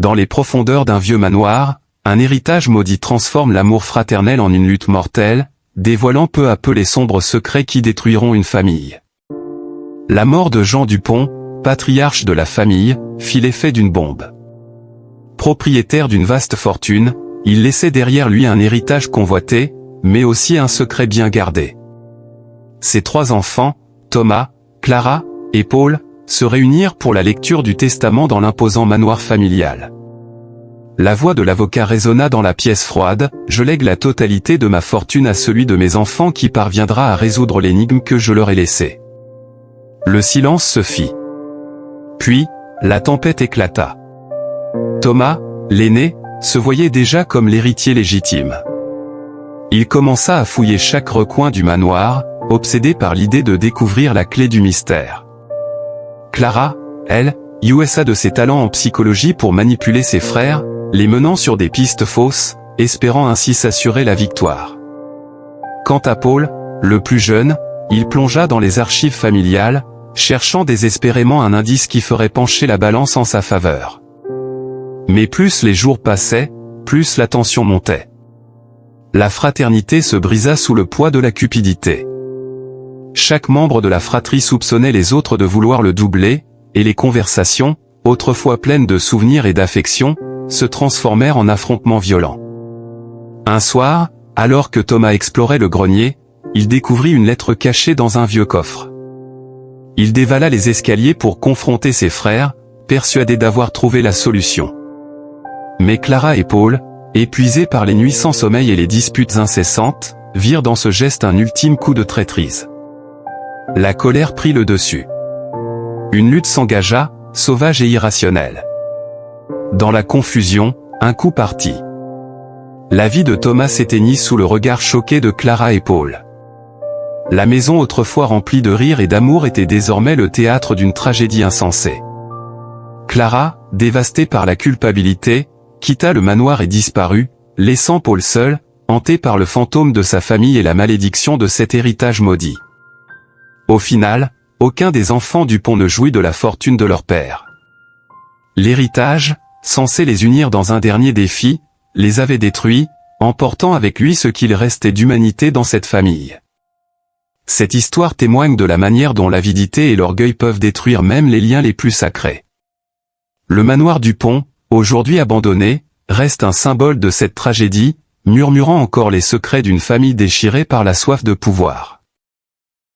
Dans les profondeurs d'un vieux manoir, un héritage maudit transforme l'amour fraternel en une lutte mortelle, dévoilant peu à peu les sombres secrets qui détruiront une famille. La mort de Jean Dupont, patriarche de la famille, fit l'effet d'une bombe. Propriétaire d'une vaste fortune, il laissait derrière lui un héritage convoité, mais aussi un secret bien gardé. Ses 3 enfants, Thomas, Clara et Paul, se réunirent pour la lecture du testament dans l'imposant manoir familial. La voix de l'avocat résonna dans la pièce froide, « Je lègue la totalité de ma fortune à celui de mes enfants qui parviendra à résoudre l'énigme que je leur ai laissée. » Le silence se fit. Puis, la tempête éclata. Thomas, l'aîné, se voyait déjà comme l'héritier légitime. Il commença à fouiller chaque recoin du manoir, obsédé par l'idée de découvrir la clé du mystère. Clara, elle, usa de ses talents en psychologie pour manipuler ses frères, les menant sur des pistes fausses, espérant ainsi s'assurer la victoire. Quant à Paul, le plus jeune, il plongea dans les archives familiales, cherchant désespérément un indice qui ferait pencher la balance en sa faveur. Mais plus les jours passaient, plus la tension montait. La fraternité se brisa sous le poids de la cupidité. Chaque membre de la fratrie soupçonnait les autres de vouloir le doubler, et les conversations, autrefois pleines de souvenirs et d'affection, se transformèrent en affrontements violents. Un soir, alors que Thomas explorait le grenier, il découvrit une lettre cachée dans un vieux coffre. Il dévala les escaliers pour confronter ses frères, persuadé d'avoir trouvé la solution. Mais Clara et Paul, épuisés par les nuits sans sommeil et les disputes incessantes, virent dans ce geste un ultime coup de traîtrise. La colère prit le dessus. Une lutte s'engagea, sauvage et irrationnelle. Dans la confusion, un coup partit. La vie de Thomas s'éteignit sous le regard choqué de Clara et Paul. La maison autrefois remplie de rire et d'amour était désormais le théâtre d'une tragédie insensée. Clara, dévastée par la culpabilité, quitta le manoir et disparut, laissant Paul seul, hanté par le fantôme de sa famille et la malédiction de cet héritage maudit. Au final, aucun des enfants Dupont ne jouit de la fortune de leur père. L'héritage, censé les unir dans un dernier défi, les avait détruits, emportant avec lui ce qu'il restait d'humanité dans cette famille. Cette histoire témoigne de la manière dont l'avidité et l'orgueil peuvent détruire même les liens les plus sacrés. Le manoir Dupont, aujourd'hui abandonné, reste un symbole de cette tragédie, murmurant encore les secrets d'une famille déchirée par la soif de pouvoir.